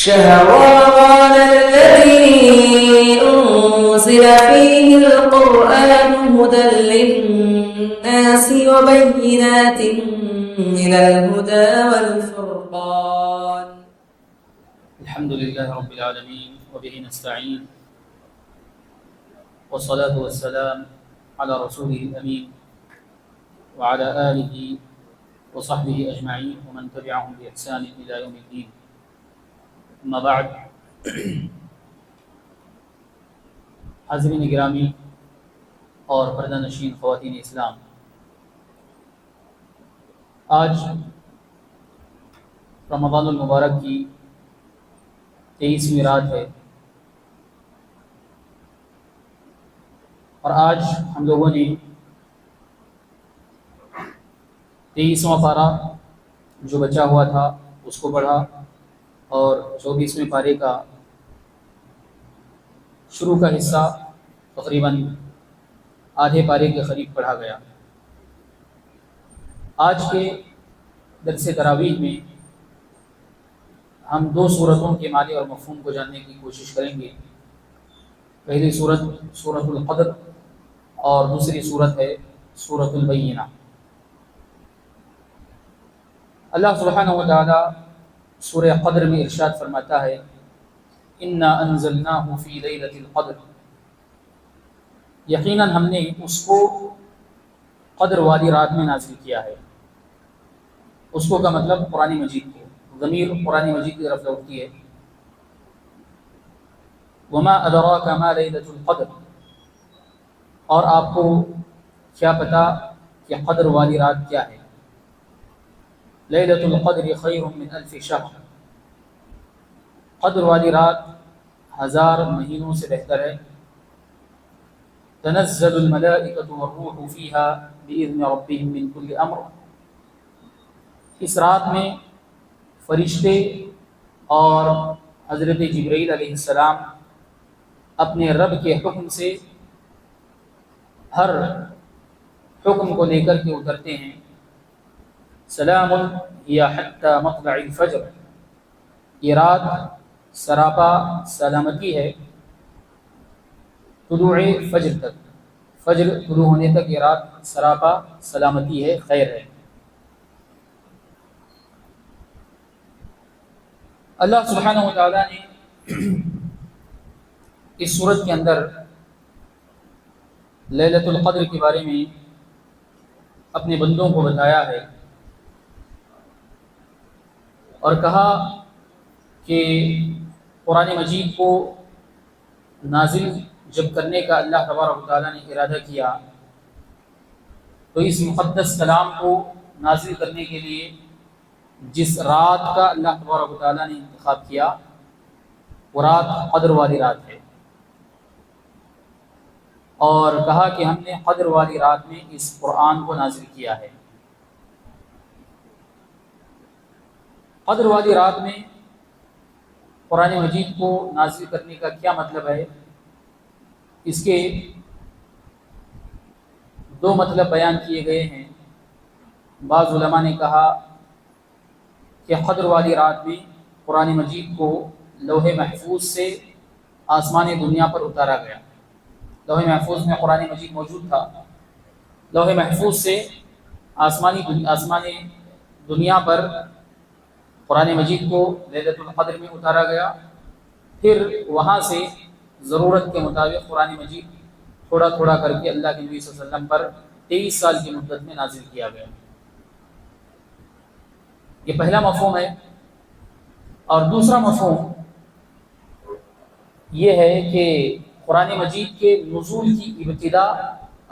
شهر رمضان الذي أنزل فيه القرآن هدى للناس وبينات من الهدى والفرقان. الحمد لله رب العالمين وبه نستعين والصلاة والسلام على رسوله الأمين وعلى آله وصحبه أجمعين ومن تبعهم بإحسان إلى يوم الدين. اما بعد. حاضرین گرامی اور پردہ نشین خواتین اسلام، آج رمضان المبارک کی 23ویں رات ہے، اور آج ہم لوگوں نے 23واں پارہ جو بچا ہوا تھا اس کو پڑھا، اور 24ویں پارے کا شروع کا حصہ تقریباً آدھے پارے کے قریب پڑھا گیا۔ آج کے درس تراویح میں ہم 2 صورتوں کے معنی اور مفہوم کو جاننے کی کوشش کریں گے۔ پہلی صورت سورۃ القدر اور دوسری صورت ہے سورۃ البینہ۔ اللہ سبحانہ و تعالی سورہ قدر میں ارشاد فرماتا ہے، انا انزلناہ فی لیلۃ القدر، یقیناً ہم نے اس کو قدر والی رات میں نازل کیا ہے۔ اس کو کا مطلب قرآن مجید کو، ضمیر قرآن مجید کی طرف لوٹتی ہے۔ وما ادراک ما لیلۃ القدر، اور آپ کو کیا پتا کہ قدر والی رات کیا ہے۔ لیلۃ القدر خیر من الف شہر، قدر والی رات 1000 مہینوں سے بہتر ہے۔ تنزل الملائکۃ والروح فیہا بإذن ربہم من کل امر، اس رات میں فرشتے اور حضرت جبرائیل علیہ السلام اپنے رب کے حکم سے ہر حکم کو لے کر کے اترتے ہیں۔ سلام ہی حتی مطلع الفجر، یہ رات سراپا سلامتی ہے طلوع فجر تک، فجر طلوع ہونے تک یہ رات سراپا سلامتی ہے، خیر ہے۔ اللہ سبحانہ و تعالیٰ نے اس سورت کے اندر لیلۃ القدر کے بارے میں اپنے بندوں کو بتایا ہے، اور کہا کہ قرآن مجید کو نازل جب کرنے کا اللہ تبارک و تعالیٰ نے ارادہ کیا تو اس مقدس کلام کو نازل کرنے کے لیے جس رات کا اللہ تبارک و تعالیٰ نے انتخاب کیا وہ رات قدر والی رات ہے، اور کہا کہ ہم نے قدر والی رات میں اس قرآن کو نازل کیا ہے۔ قدر والی رات میں قرآن مجید کو نازل کرنے کا کیا مطلب ہے؟ اس کے 2 مطلب بیان کیے گئے ہیں۔ بعض علماء نے کہا کہ قدر والی رات میں قرآن مجید کو لوح محفوظ سے آسمان دنیا پر اتارا گیا۔ لوح محفوظ میں قرآن مجید موجود تھا، لوح محفوظ سے آسمان دنیا پر قرآن مجید کو لیلۃ القدر میں اتارا گیا، پھر وہاں سے ضرورت کے مطابق قرآن مجید تھوڑا تھوڑا کر کے اللہ کے نبی صلی اللہ علیہ وسلم پر 23 سال کی مدت میں نازل کیا گیا۔ یہ پہلا مفہوم ہے۔ اور دوسرا مفہوم یہ ہے کہ قرآن مجید کے نزول کی ابتدا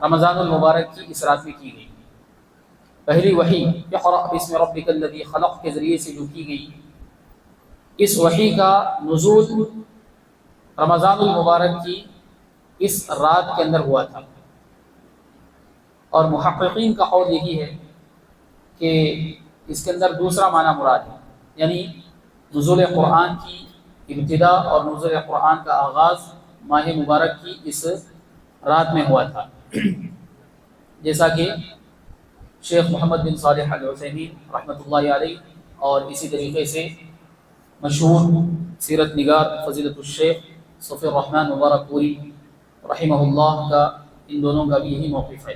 رمضان المبارک کی اس رات میں کی گئی۔ پہلی وحی اقرأ باسم ربک الذی خلق کے ذریعے سے جو کی گئی، اس وحی کا نزول رمضان المبارک کی اس رات کے اندر ہوا تھا، اور محققین کا قول یہی ہے کہ اس کے اندر دوسرا معنی مراد ہے، یعنی نزول قرآن کی ابتدا اور نزول قرآن کا آغاز ماہ مبارک کی اس رات میں ہوا تھا، جیسا کہ شیخ محمد بن صالح العثیمین رحمۃ اللہ علیہ اور اسی طریقے سے مشہور سیرت نگار فضیلت الشیخ صفی الرحمن مبارک پوری رحمہ اللہ کا ان دونوں کا بھی یہی موقف ہے۔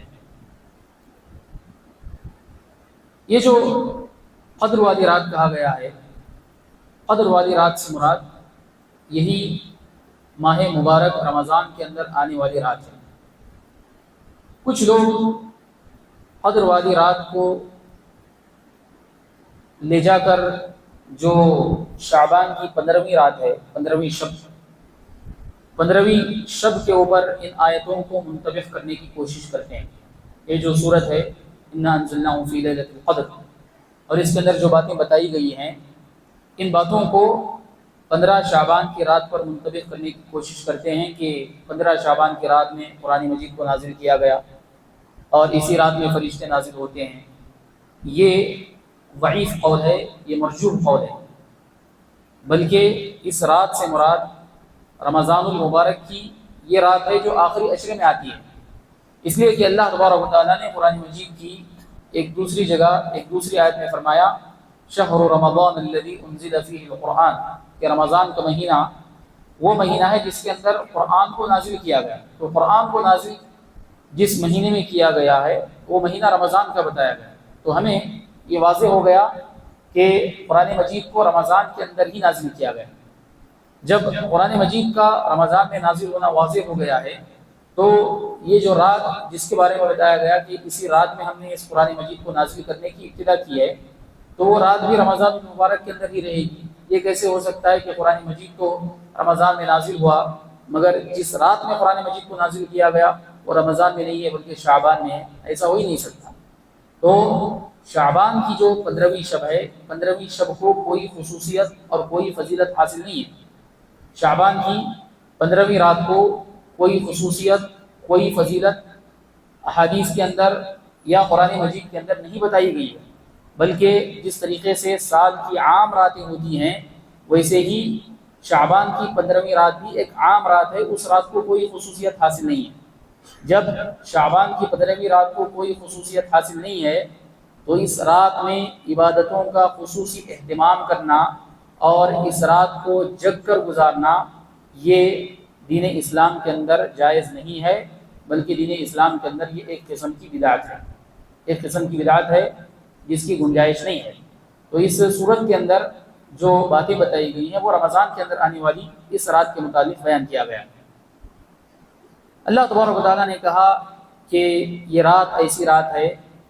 یہ جو قدر والی رات کہا گیا ہے، قدر والی رات سے مراد یہی ماہ مبارک رمضان کے اندر آنے والی رات ہے۔ کچھ لوگ قدر والی رات کو لے جا کر جو شعبان کی 15ویں رات ہے، 15ویں شب کے اوپر ان آیتوں کو منطبق کرنے کی کوشش کرتے ہیں۔ یہ جو صورت ہے انا انزلناہ فی لیلۃ القدر، اور اس کے اندر جو باتیں بتائی گئی ہیں، ان باتوں کو 15 شعبان کی رات پر منطبق کرنے کی کوشش کرتے ہیں کہ 15 شعبان کی رات میں قرآن مجید کو نازل کیا گیا اور اسی رات میں فرشتے نازل ہوتے ہیں۔ یہ ضعیف قول ہے، یہ مرجوح قول ہے، بلکہ اس رات سے مراد رمضان المبارک کی یہ رات ہے جو آخری عشرے میں آتی ہے، اس لیے کہ اللہ تبارک و تعالیٰ نے قرآن مجید کی ایک دوسری جگہ ایک دوسری آیت میں فرمایا شہر رمضان الذی انزل فیہ القرآن، کہ رمضان کا مہینہ وہ مہینہ ہے جس کے اندر قرآن کو نازل کیا گیا۔ تو قرآن کو نازل جس مہینے میں کیا گیا ہے وہ مہینہ رمضان کا بتایا گیا، تو ہمیں یہ واضح ہو گیا کہ قرآن مجید کو رمضان کے اندر ہی نازل کیا گیا۔ جب قرآن مجید کا رمضان میں نازل ہونا واضح ہو گیا ہے تو یہ جو رات جس کے بارے میں بتایا گیا کہ اسی رات میں ہم نے اس قرآن مجید کو نازل کرنے کی ابتدا کی ہے، تو وہ رات بھی رمضان المبارک کے اندر ہی رہے گی۔ یہ کیسے ہو سکتا ہے کہ قرآن مجید تو رمضان میں نازل ہوا مگر جس رات میں قرآن مجید کو نازل کیا گیا وہ رمضان میں نہیں ہے بلکہ شعبان میں ہے؟ ایسا ہو ہی نہیں سکتا۔ تو شعبان کی جو 15ویں شب ہے، 15ویں شب کو کوئی خصوصیت اور کوئی فضیلت حاصل نہیں ہے۔ شعبان کی 15ویں رات کو کوئی خصوصیت، کوئی فضیلت احادیث کے اندر یا قرآن مجید کے اندر نہیں بتائی گئی ہے، بلکہ جس طریقے سے سال کی عام راتیں ہوتی ہیں ویسے ہی شعبان کی 15ویں رات بھی ایک عام رات ہے، اس رات کو کوئی خصوصیت حاصل نہیں ہے۔ جب شعبان کی 15ویں رات کو کوئی خصوصیت حاصل نہیں ہے تو اس رات میں عبادتوں کا خصوصی اہتمام کرنا اور اس رات کو جگ کر گزارنا یہ دین اسلام کے اندر جائز نہیں ہے، بلکہ دین اسلام کے اندر یہ ایک قسم کی بدعت ہے، ایک قسم کی بدعت ہے جس کی گنجائش نہیں ہے۔ تو اس صورت کے اندر جو باتیں بتائی گئی ہیں وہ رمضان کے اندر آنے والی اس رات کے متعلق بیان کیا گیا۔ اللہ تبارک و تعالیٰ نے کہا کہ یہ رات ایسی رات ہے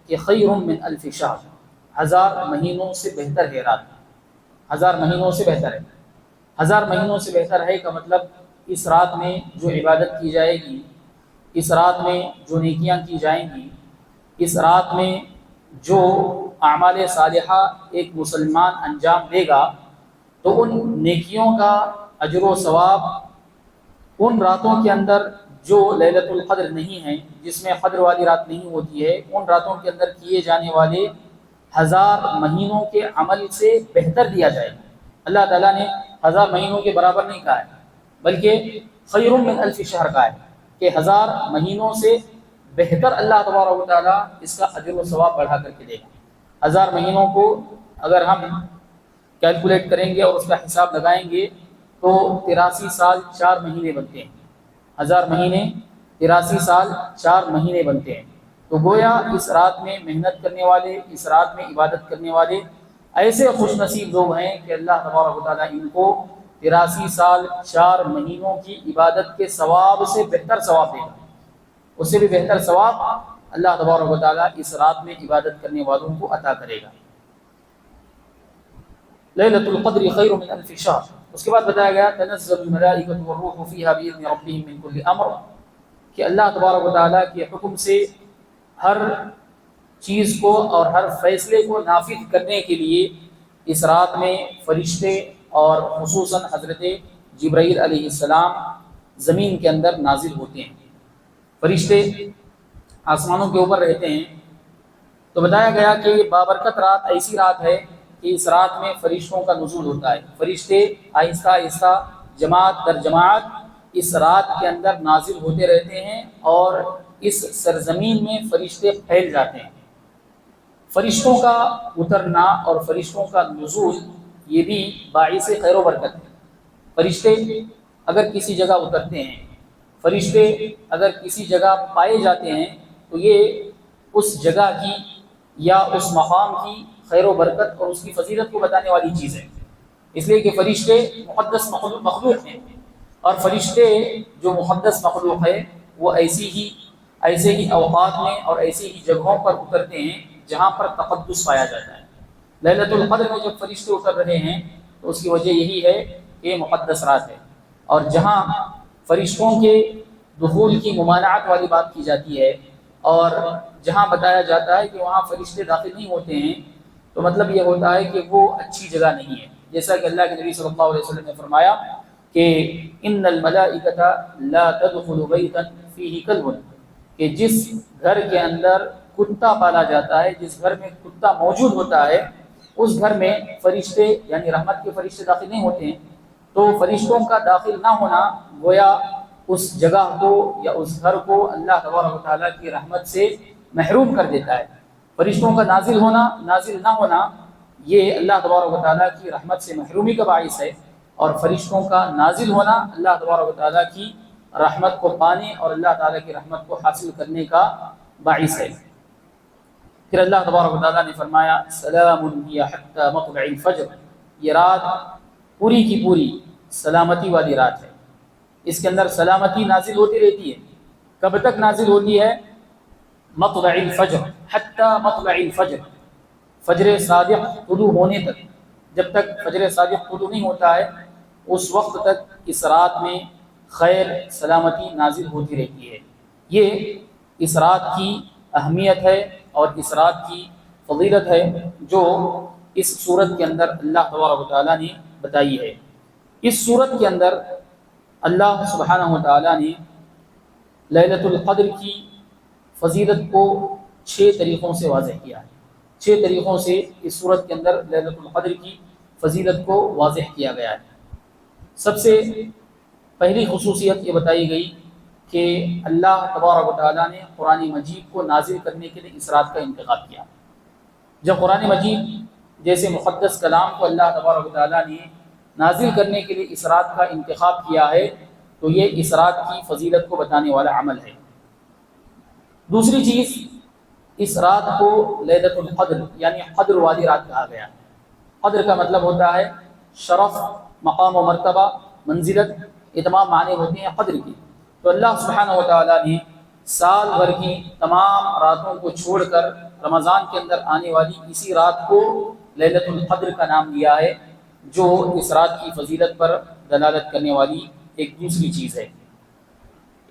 کہ خیر من الف شہر، 1000 مہینوں سے بہتر ہے رات، 1000 مہینوں سے بہتر ہے۔ 1000 مہینوں سے بہتر ہے کا مطلب اس رات میں جو عبادت کی جائے گی، اس رات میں جو نیکیاں کی جائیں گی، اس رات میں جو اعمال صالحہ ایک مسلمان انجام دے گا تو ان نیکیوں کا اجر و ثواب ان راتوں کے اندر جو لیلۃ القدر نہیں ہیں، جس میں قدر والی رات نہیں ہوتی ہے، ان راتوں کے اندر کیے جانے والے 1000 مہینوں کے عمل سے بہتر دیا جائے گا۔ اللہ تعالیٰ نے 1000 مہینوں کے برابر نہیں کہا ہے بلکہ خیر من الف شہر کہا ہے کہ 1000 مہینوں سے بہتر اللہ تبارک و تعالیٰ اس کا اجر و ثواب بڑھا کر کے دے گا۔ 1000 مہینوں کو اگر ہم کیلکولیٹ کریں گے اور اس کا حساب لگائیں گے تو 83 سال 4 مہینے بنتے ہیں۔ 1000 مہینے 83 سال 4 مہینے بنتے ہیں۔ تو گویا اس رات میں محنت کرنے والے، اس رات میں عبادت کرنے والے ایسے خوش نصیب لوگ ہیں کہ اللہ تبارک و تعالیٰ ان کو 83 سال 4 مہینوں کی عبادت کے ثواب سے بہتر ثواب دے گا، اس سے بھی بہتر ثواب اللہ تبارک و تعالیٰ اس رات میں عبادت کرنے والوں کو عطا کرے گا۔ لیلۃ القدر خیر من الف شہر، اس کے بعد بتایا گیا تنزل الملائکۃ والروح فیہا بإذن ربہم من کل امر، کہ اللہ تبارک و تعالیٰ کے حکم سے ہر چیز کو اور ہر فیصلے کو نافذ کرنے کے لیے اس رات میں فرشتے اور خصوصاً حضرت جبرائیل علیہ السلام زمین کے اندر نازل ہوتے ہیں۔ فرشتے آسمانوں کے اوپر رہتے ہیں، تو بتایا گیا کہ یہ بابرکت رات ایسی رات ہے کہ اس رات میں فرشتوں کا نزول ہوتا ہے۔ فرشتے آہستہ آہستہ جماعت در جماعت اس رات کے اندر نازل ہوتے رہتے ہیں اور اس سرزمین میں فرشتے پھیل جاتے ہیں۔ فرشتوں کا اترنا اور فرشتوں کا نزول یہ بھی باعث خیر و برکت ہے۔ فرشتے اگر کسی جگہ اترتے ہیں، فرشتے اگر کسی جگہ پائے جاتے ہیں تو یہ اس جگہ کی یا اس مقام کی خیر و برکت اور اس کی فضیلت کو بتانے والی چیز ہے، اس لیے کہ فرشتے مقدس مخلوق ہیں، اور فرشتے جو مقدس مخلوق ہے وہ ایسے ہی اوقات میں اور ایسی ہی جگہوں پر اترتے ہیں جہاں پر تقدس پایا جاتا ہے۔ لیلۃ القدر میں جب فرشتے اتر رہے ہیں تو اس کی وجہ یہی ہے کہ یہ مقدس رات ہے، اور جہاں فرشتوں کے دخول کی ممانعت والی بات کی جاتی ہے اور جہاں بتایا جاتا ہے کہ وہاں فرشتے داخل نہیں ہوتے ہیں، تو مطلب یہ ہوتا ہے کہ وہ اچھی جگہ نہیں ہے، جیسا کہ اللہ کے نبی صلی اللہ علیہ وسلم نے فرمایا کہ ان الملائکۃ لا تدخل بیتا فیہ کلب، کہ جس گھر کے اندر کتا پالا جاتا ہے، جس گھر میں کتا موجود ہوتا ہے، اس گھر میں فرشتے یعنی رحمت کے فرشتے داخل نہیں ہوتے ہیں۔ تو فرشتوں کا داخل نہ ہونا گویا اس جگہ کو یا اس گھر کو اللہ تبارک و تعالیٰ کی رحمت سے محروم کر دیتا ہے۔ فرشتوں کا نازل نہ ہونا یہ اللہ تبارک و تعالیٰ کی رحمت سے محرومی کا باعث ہے، اور فرشتوں کا نازل ہونا اللہ تبارک و تعالیٰ کی رحمت کو پانے اور اللہ تعالیٰ کی رحمت کو حاصل کرنے کا باعث ہے۔ پھر اللہ تبارک و تعالیٰ نے فرمایا سلام ہی حتی مطلع الفجر، یہ رات پوری کی پوری سلامتی والی رات ہے، اس کے اندر سلامتی نازل ہوتی رہتی ہے۔ کب تک نازل ہوتی ہے؟ مطلع الفجر، حتی مطلع الفجر، فجر صادق طلوع ہونے تک، جب تک فجر صادق طلوع نہیں ہوتا ہے اس وقت تک اس رات میں خیر سلامتی نازل ہوتی رہتی ہے۔ یہ اس رات کی اہمیت ہے اور اس رات کی فضیلت ہے جو اس سورت کے اندر اللہ تبارک و تعالیٰ نے بتائی ہے۔ اس سورت کے اندر اللہ سبحانہ و تعالیٰ نے لیلۃ القدر کی فضیلت کو 6 طریقوں سے واضح کیا ہے، 6 طریقوں سے اس سورت کے اندر لیلۃ القدر کی فضیلت کو واضح کیا گیا ہے۔ سب سے پہلی خصوصیت یہ بتائی گئی کہ اللہ تبارک و تعالیٰ نے قرآن مجید کو نازل کرنے کے لیے اس رات کا انتخاب کیا۔ جب قرآن مجید جیسے مقدس کلام کو اللہ تبارک و تعالیٰ نے نازل کرنے کے لیے اس رات کا انتخاب کیا ہے تو یہ اس رات کی فضیلت کو بتانے والا عمل ہے۔ دوسری چیز، اس رات کو لیلۃ القدر یعنی قدر والی رات کہا گیا۔ قدر کا مطلب ہوتا ہے شرف، مقام و مرتبہ، منزلت، یہ تمام معنی ہوتے ہیں قدر کی۔ تو اللہ سبحانہ و تعالیٰ نے سال بھر کی تمام راتوں کو چھوڑ کر رمضان کے اندر آنے والی اسی رات کو لیلۃ القدر کا نام دیا ہے، جو اس رات کی فضیلت پر دلالت کرنے والی ایک دوسری چیز ہے۔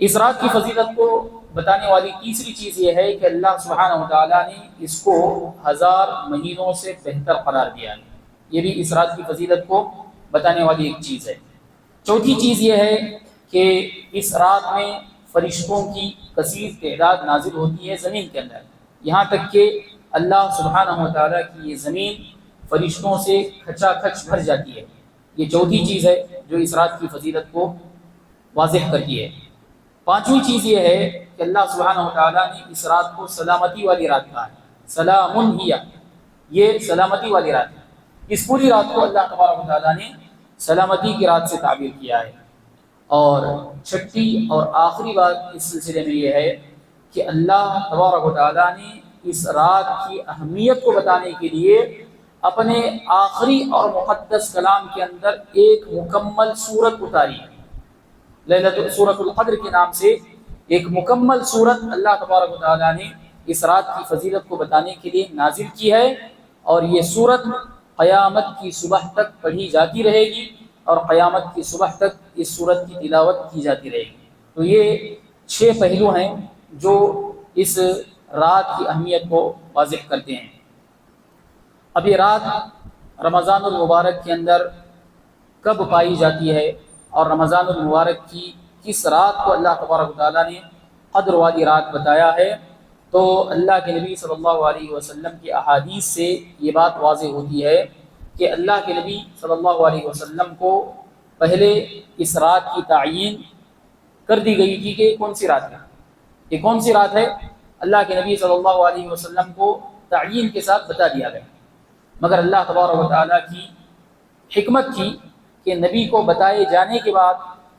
اس رات کی فضیلت کو بتانے والی تیسری چیز یہ ہے کہ اللہ سبحانہ و تعالیٰ نے اس کو 1000 مہینوں سے بہتر قرار دیا ہے، یہ بھی اس رات کی فضیلت کو بتانے والی ایک چیز ہے۔ چوتھی چیز یہ ہے کہ اس رات میں فرشتوں کی کثیر تعداد نازل ہوتی ہے زمین کے اندر، یہاں تک کہ اللہ سبحانہ و تعالیٰ کی یہ زمین فرشتوں سے کھچا کھچ بھر جاتی ہے۔ یہ چوتھی چیز ہے جو اس رات کی فضیلت کو واضح کرتی ہے۔ پانچویں چیز یہ ہے کہ اللہ سبحانہ و تعالیٰ نے اس رات کو سلامتی والی رات کہا ہے، سلام ہی، یہ سلامتی والی رات ہے۔ اس پوری رات کو اللہ تبارک و تعالیٰ نے سلامتی کی رات سے تعبیر کیا ہے۔ اور چھٹی اور آخری بات اس سلسلے میں یہ ہے کہ اللہ تبارک و تعالیٰ نے اس رات کی اہمیت کو بتانے کے لیے اپنے آخری اور مقدس کلام کے اندر ایک مکمل سورت اتاری ہے۔ سورۃ القدر کے نام سے ایک مکمل سورت اللہ تبارک و تعالیٰ نے اس رات کی فضیلت کو بتانے کے لیے نازل کی ہے، اور یہ سورت قیامت کی صبح تک پڑھی جاتی رہے گی اور قیامت کی صبح تک اس سورت کی تلاوت کی جاتی رہے گی۔ تو یہ 6 پہلو ہیں جو اس رات کی اہمیت کو واضح کرتے ہیں۔ اب یہ رات رمضان المبارک کے اندر کب پائی جاتی ہے اور رمضان المبارک کی کس رات کو اللہ تبارک و تعالیٰ نے قدر والی رات بتایا ہے، تو اللہ کے نبی صلی اللہ علیہ وسلم کی احادیث سے یہ بات واضح ہوتی ہے کہ اللہ کے نبی صلی اللہ علیہ وسلم کو پہلے اس رات کی تعیین کر دی گئی تھی کہ کون سی رات ہے، یہ کون سی رات ہے، اللہ کے نبی صلی اللہ علیہ وسلم کو تعیین کے ساتھ بتا دیا گیا، مگر اللہ تبارک و تعالیٰ کی حکمت تھی کہ نبی کو بتائے جانے کے بعد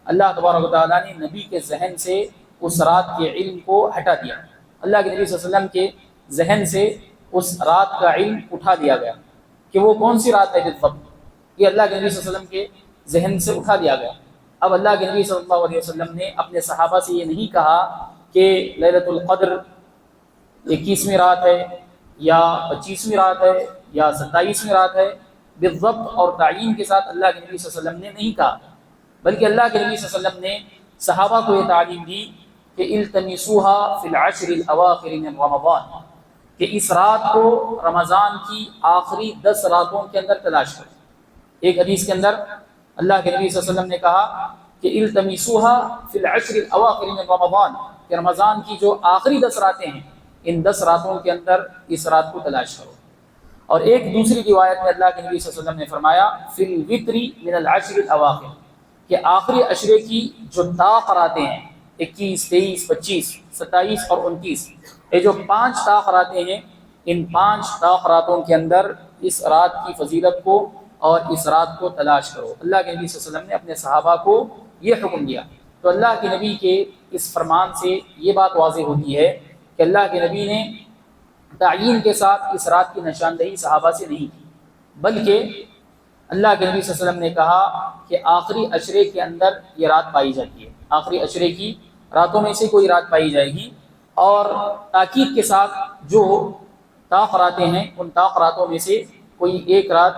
اللہ تبارک و تعالیٰ نے نبی کے ذہن سے اس رات کے علم کو ہٹا دیا. اللہ کے نبی صلی اللہ علیہ وسلم کے ذہن سے اس رات کا علم اٹھا دیا گیا کہ وہ کون سی رات ہے بالضبط. یہ اللہ کے نبی صلی اللہ علیہ وسلم کے ذہن سے اٹھا دیا گیا. اب اللہ کے نبی صلی اللہ علیہ وسلم نے اپنے صحابہ سے یہ نہیں کہا کہ لیلۃ القدر 21ویں رات ہے یا 25ویں رات ہے یا 27ویں رات ہے. بالضبط اور تعین کے ساتھ اللہ کے نبی صلی اللہ علیہ وسلم نے نہیں کہا، بلکہ اللہ کے نبی صلی اللہ علیہ وسلم نے صحابہ کو یہ تعلیم دی کہ التمسوها فی العشر الاواخر من رمضان، کہ اس رات کو رمضان کی آخری 10 راتوں کے اندر تلاش کرو. ایک حدیث کے اندر اللہ کے نبی صلی اللہ علیہ وسلم نے کہا کہ التمسوها فی العشر الاواخر من رمضان، کہ رمضان کی جو آخری 10 راتیں ہیں ان 10 راتوں کے اندر اس رات کو تلاش کرو. اور ایک دوسری روایت میں اللہ کے نبی صلی اللہ علیہ وسلم نے فرمایا فی الوتر من العشر الاواخر، کہ آخری عشرے کی جو طاق راتیں ہیں 21، 23، 25، 27 اور 29، یہ جو 5 طاق راتیں ہیں ان 5 طاق راتوں کے اندر اس رات کی فضیلت کو اور اس رات کو تلاش کرو. اللہ کے نبی صلی اللہ علیہ وسلم نے اپنے صحابہ کو یہ حکم دیا. تو اللہ کے نبی کے اس فرمان سے یہ بات واضح ہوتی ہے کہ اللہ کے نبی نے تعین کے ساتھ اس رات کی نشاندہی صحابہ سے نہیں کی، بلکہ اللہ کے نبی صلی اللہ علیہ وسلم نے کہا کہ آخری عشرے کے اندر یہ رات پائی جاتی ہے، آخری عشرے کی راتوں میں سے کوئی رات پائی جائے گی. اور تاکید کے ساتھ جو طاق راتیں ہیں ان طاق راتوں میں سے کوئی ایک رات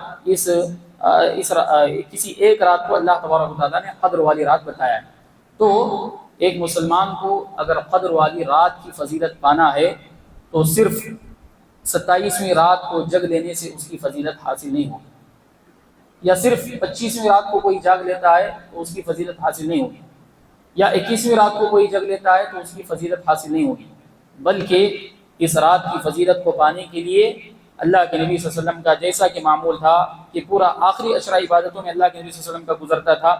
کسی ایک رات کو اللہ تبارک و تعالیٰ نے قدر والی رات بتایا ہے. تو ایک مسلمان کو اگر قدر والی رات کی فضیلت پانا ہے تو صرف 27ویں رات کو جگ لینے سے اس کی فضیلت حاصل نہیں ہوگی، یا صرف 25ویں رات کو کوئی جاگ لیتا ہے تو اس کی فضیلت حاصل نہیں ہوگی، یا 21ویں رات کو کوئی جگ لیتا ہے تو اس کی فضیلت حاصل نہیں ہوگی. بلکہ اس رات کی فضیلت کو پانے کے لیے اللہ کے نبی صلی اللہ علیہ وسلم کا جیسا کہ معمول تھا کہ پورا آخری عشرہ عبادتوں میں اللہ کے نبی صلی اللہ علیہ وسلم کا گزرتا تھا،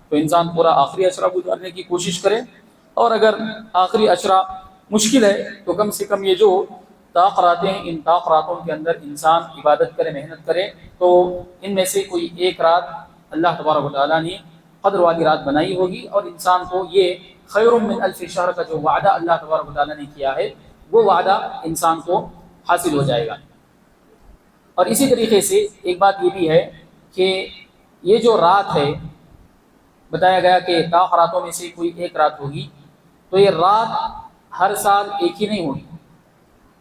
تو انسان پورا آخری عشرہ گزارنے کی کوشش کرے. اور اگر آخری عشرہ مشکل ہے تو کم سے کم یہ جو طاق راتیں ہیں ان طاق راتوں کے اندر انسان عبادت کرے، محنت کرے. تو ان میں سے کوئی ایک رات اللہ تبارک و تعالیٰ نے قدر والی رات بنائی ہوگی، اور انسان کو یہ خیر من الف شہر کا جو وعدہ اللہ تبارک و تعالیٰ نے کیا ہے وہ وعدہ انسان کو حاصل ہو جائے گا. اور اسی طریقے سے ایک بات یہ بھی ہے کہ یہ جو رات ہے بتایا گیا کہ طاق راتوں میں سے کوئی ایک رات ہوگی، تو یہ رات ہر سال ایک ہی نہیں ہوگی،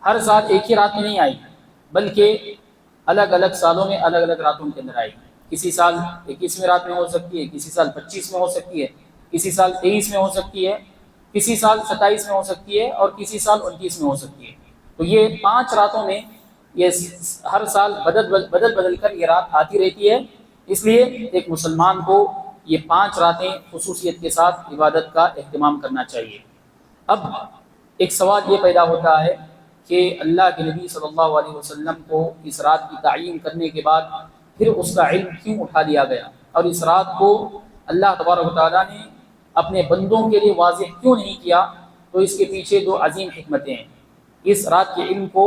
ہر سال ایک ہی رات میں نہیں آئے گی، بلکہ الگ الگ سالوں میں الگ الگ راتوں کے اندر آئے گی. کسی سال 21ویں رات میں ہو سکتی ہے، کسی سال 25 میں ہو سکتی ہے، کسی سال 23 میں ہو سکتی ہے، کسی سال 27 میں ہو سکتی ہے، اور کسی سال 29 میں ہو سکتی ہے. تو یہ 5 راتوں میں یہ ہر سال بدل کر یہ رات آتی رہتی ہے. اس لیے ایک مسلمان کو یہ 5 راتیں خصوصیت کے ساتھ عبادت کا اہتمام کرنا چاہیے. اب ایک سوال یہ پیدا ہوتا ہے کہ اللہ کے نبی صلی اللہ علیہ وسلم کو اس رات کی تعین کرنے کے بعد پھر اس کا علم کیوں اٹھا دیا گیا، اور اس رات کو اللہ تبارک و تعالیٰ نے اپنے بندوں کے لیے واضح کیوں نہیں کیا؟ تو اس کے پیچھے 2 عظیم حکمتیں ہیں. اس رات کے علم کو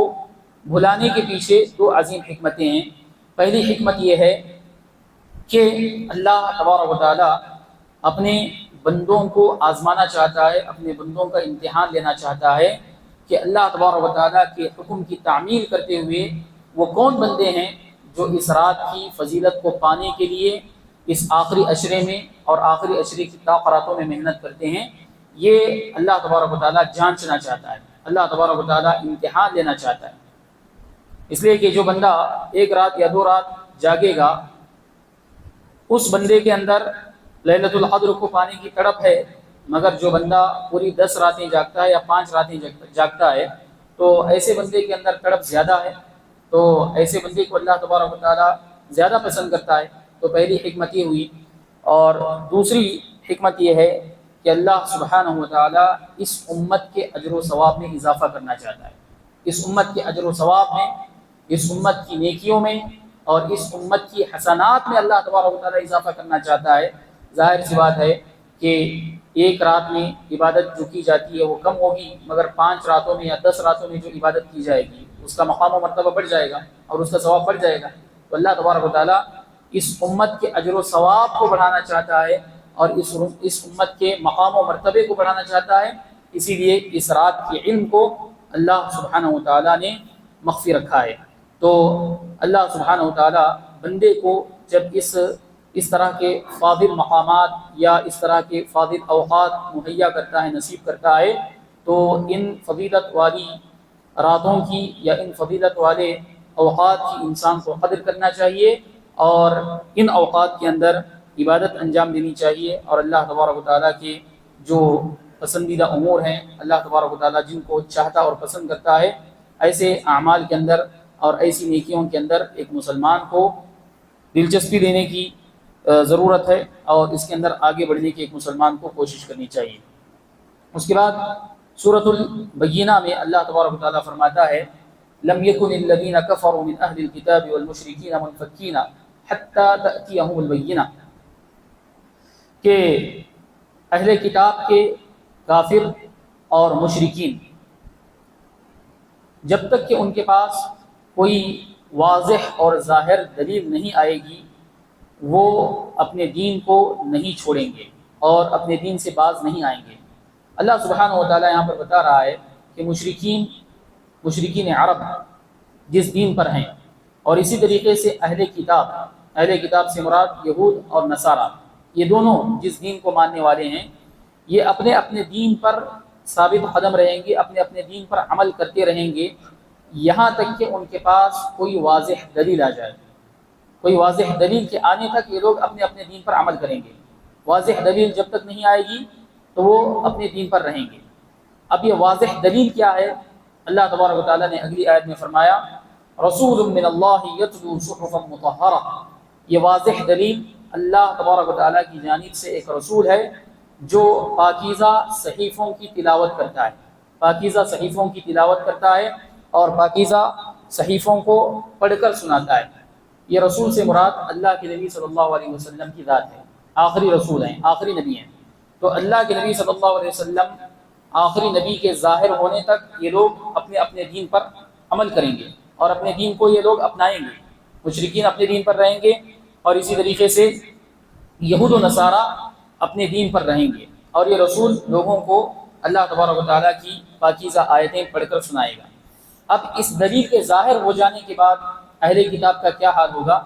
بھلانے کے پیچھے 2 عظیم حکمتیں ہیں. پہلی حکمت یہ ہے کہ اللہ تبارک و تعالیٰ اپنے بندوں کو آزمانا چاہتا ہے، اپنے بندوں کا امتحان لینا چاہتا ہے کہ اللہ تبارک و تعالیٰ کے حکم کی تعمیل کرتے ہوئے وہ کون بندے ہیں جو اس رات کی فضیلت کو پانے کے لیے اس آخری عشرے میں اور آخری عشرے کی طاق راتوں میں محنت کرتے ہیں. یہ اللہ تبارک و تعالیٰ جانچنا چاہتا ہے، اللہ تبارک و تعالیٰ امتحان لینا چاہتا ہے. اس لیے کہ جو بندہ 1 رات یا 2 رات جاگے گا اس بندے کے اندر لیلۃ القدر کو پانے کی تڑپ ہے، مگر جو بندہ پوری 10 راتیں جاگتا ہے یا 5 راتیں جاگتا ہے تو ایسے بندے کے اندر تڑپ زیادہ ہے، تو ایسے بندے کو اللہ تبارک و تعالیٰ زیادہ پسند کرتا ہے. تو پہلی حکمت یہ ہوئی. اور دوسری حکمت یہ ہے کہ اللہ سبحانہ و تعالیٰ اس امت کے اجر و ثواب میں اضافہ کرنا چاہتا ہے. اس امت کے اجر و ثواب میں، اس امت کی نیکیوں میں اور اس امت کی حسنات میں اللہ تبارک و تعالیٰ اضافہ کرنا چاہتا ہے. ظاہر سی بات ہے کہ 1 رات میں عبادت جو کی جاتی ہے وہ کم ہوگی، مگر 5 راتوں میں یا 10 راتوں میں جو عبادت کی جائے گی اس کا مقام و مرتبہ بڑھ جائے گا اور اس کا ثواب بڑھ جائے گا. تو اللہ تبارک و تعالیٰ اس امت کے اجر و ثواب کو بڑھانا چاہتا ہے اور اس امت کے مقام و مرتبے کو بڑھانا چاہتا ہے، اسی لیے اس رات کے علم کو اللہ سبحانہ و تعالیٰ نے مخفی رکھا ہے۔ تو اللہ سبحانہ و تعالیٰ بندے کو جب اس طرح کے فاضل مقامات یا اس طرح کے فاضل اوقات مہیا کرتا ہے، نصیب کرتا ہے، تو ان فضیلت والی راتوں کی یا ان فضیلت والے اوقات کی انسان کو قدر کرنا چاہیے اور ان اوقات کے اندر عبادت انجام دینی چاہیے، اور اللہ تبارک و تعالیٰ کے جو پسندیدہ امور ہیں، اللہ تبارک و تعالیٰ جن کو چاہتا اور پسند کرتا ہے، ایسے اعمال کے اندر اور ایسی نیکیوں کے اندر ایک مسلمان کو دلچسپی لینے کی ضرورت ہے اور اس کے اندر آگے بڑھنے کی ایک مسلمان کو کوشش کرنی چاہیے۔ اس کے بعد سورۃ البینہ میں اللہ تبارک و تعالیٰ فرماتا ہے لم يكن الذين كفروا من اهل الكتاب والمشركين منفكين حتى تأتيهم البینہ، کہ اہل کتاب کے کافر اور مشرکین جب تک کہ ان کے پاس کوئی واضح اور ظاہر دلیل نہیں آئے گی وہ اپنے دین کو نہیں چھوڑیں گے اور اپنے دین سے باز نہیں آئیں گے۔ اللہ سبحانہ و تعالیٰ یہاں پر بتا رہا ہے کہ مشرکین عرب جس دین پر ہیں، اور اسی طریقے سے اہل کتاب سے مراد یہود اور نصارہ، یہ دونوں جس دین کو ماننے والے ہیں، یہ اپنے اپنے دین پر ثابت قدم رہیں گے، اپنے اپنے دین پر عمل کرتے رہیں گے یہاں تک کہ ان کے پاس کوئی واضح دلیل آ جائے۔ کوئی واضح دلیل کے آنے تک یہ لوگ اپنے اپنے دین پر عمل کریں گے، واضح دلیل جب تک نہیں آئے گی تو وہ اپنے دین پر رہیں گے۔ اب یہ واضح دلیل کیا ہے؟ اللہ تبارک و تعالیٰ نے اگلی آیت میں فرمایا رسول من اللہ یتلو صحفا مطہرہ، یہ واضح دلیل اللہ تبارک و تعالیٰ کی جانب سے ایک رسول ہے جو پاکیزہ صحیفوں کی تلاوت کرتا ہے، پاکیزہ صحیفوں کی تلاوت کرتا ہے اور پاکیزہ صحیفوں کو پڑھ کر سناتا ہے۔ یہ رسول سے مراد اللہ کے نبی صلی اللہ علیہ وسلم کی ذات ہے، آخری رسول ہیں، آخری نبی ہیں۔ تو اللہ کے نبی صلی اللہ علیہ وسلم آخری نبی کے ظاہر ہونے تک یہ لوگ اپنے اپنے دین پر عمل کریں گے اور اپنے دین کو یہ لوگ اپنائیں گے، مشرکین اپنے دین پر رہیں گے اور اسی طریقے سے یہود و نصارہ اپنے دین پر رہیں گے، اور یہ رسول لوگوں کو اللہ تبارک و تعالیٰ کی پاکیزہ آیتیں پڑھ کر سنائے گا۔ اب اس دلیل کے ظاہر ہو جانے کے بعد اہل کتاب کا کیا حال ہوگا؟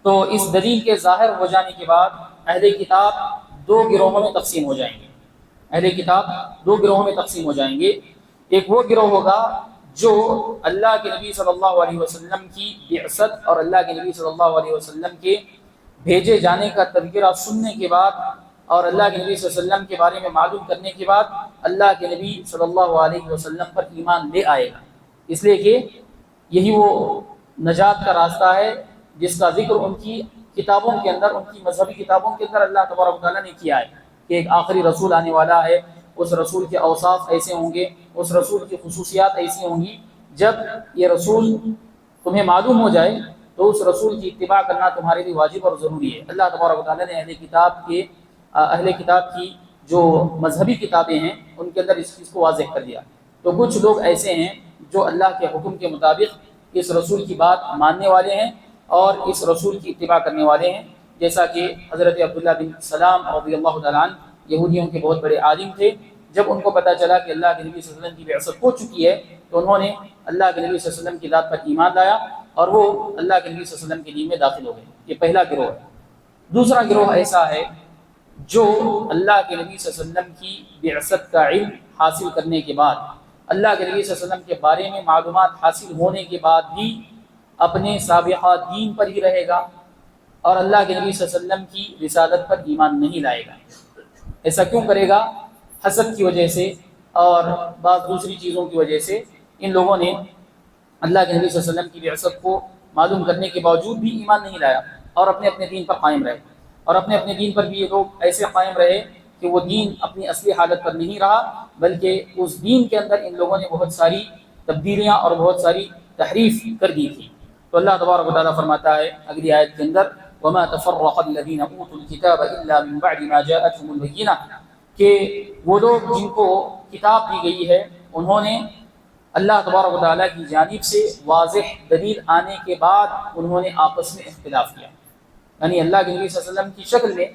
تو اس دلیل کے ظاہر ہو جانے کے بعد اہل کتاب دو گروہوں میں تقسیم ہو جائیں گے۔ اہل کتاب دو گروہوں میں تقسیم ہو جائیں گے۔ ایک وہ گروہ ہوگا جو اللہ کے نبی صلی اللہ علیہ وسلم کی بعثت اور اللہ کے نبی صلی اللہ علیہ وسلم کے بھیجے جانے کا تذکرہ سننے کے بعد اور اللہ کے نبی صلی اللہ علیہ وسلم کے بارے میں معلوم کرنے کے بعد اللہ کے نبی صلی اللہ علیہ وسلم پر ایمان لے آئے گا، اس لیے کہ یہی وہ نجات کا راستہ ہے جس کا ذکر ان کی کتابوں کے اندر، ان کی مذہبی کتابوں کے اندر اللہ تبارک و تعالیٰ نے کیا ہے کہ ایک آخری رسول آنے والا ہے، اس رسول کے اوصاف ایسے ہوں گے، اس رسول کی خصوصیات ایسی ہوں گی۔ جب یہ رسول تمہیں معلوم ہو جائے تو اس رسول کی اتباع کرنا تمہارے لیے واجب اور ضروری ہے۔ اللہ تبارک و تعالیٰ نے اہل کتاب کی جو مذہبی کتابیں ہیں ان کے اندر اس چیز کو واضح کر دیا۔ تو کچھ لوگ ایسے ہیں جو اللہ کے حکم کے مطابق اس رسول کی بات ماننے والے ہیں اور اس رسول کی اتباع کرنے والے ہیں، جیسا کہ حضرت عبداللہ بن سلام رضی اللہ تعالیٰ عنہ یہودیوں کے بہت بڑے عالم تھے۔ جب ان کو پتہ چلا کہ اللہ کے نبی صلی اللہ علیہ وسلم کی بعثت ہو چکی ہے تو انہوں نے اللہ کے نبی صلی اللہ علیہ وسلم کی ذات پر ایمان لایا اور وہ اللہ کے نبی صلی اللہ علیہ وسلم کے دین میں داخل ہو گئے۔ یہ پہلا گروہ ہے۔ دوسرا گروہ ایسا ہے جو اللہ کے نبی صلی اللہ علیہ وسلم کی بعثت کا علم حاصل کرنے کے بعد، اللہ کے نبی صلی اللہ علیہ وسلم کے بارے میں معلومات حاصل ہونے کے بعد بھی اپنے سابقہ دین پر ہی رہے گا اور اللہ کے نبی صلی اللہ علیہ وسلم کی رسالت پر ایمان نہیں لائے گا۔ ایسا کیوں کرے گا؟ حسد کی وجہ سے اور بعض دوسری چیزوں کی وجہ سے ان لوگوں نے اللہ کے نبی صلی اللہ علیہ وسلم کی بعثت کو معلوم کرنے کے باوجود بھی ایمان نہیں لایا اور اپنے اپنے دین پر قائم رہے، اور اپنے اپنے دین پر بھی یہ لوگ ایسے قائم رہے کہ وہ دین اپنی اصلی حالت پر نہیں رہا، بلکہ اس دین کے اندر ان لوگوں نے بہت ساری تبدیلیاں اور بہت ساری تحریف کر دی تھی۔ تو اللہ تبارک و تعالیٰ فرماتا ہے اگلی آیت کے اندر وَمَا تَفَرَّقَ الَّذِينَ أُوتُوا الْكِتَابَ إِلَّا مِن بَعْدِ مَا جَاءَتْهُمُ الْبَيِّنَةُ، کہ وہ لوگ جن کو کتاب دی گئی ہے انہوں نے اللہ تبارک و تعالیٰ کی جانب سے واضح دلیل آنے کے بعد انہوں نے آپس میں اختلاف کیا۔ یعنی اللہ کے نبی صلی اللہ علیہ وسلم کی شکل میں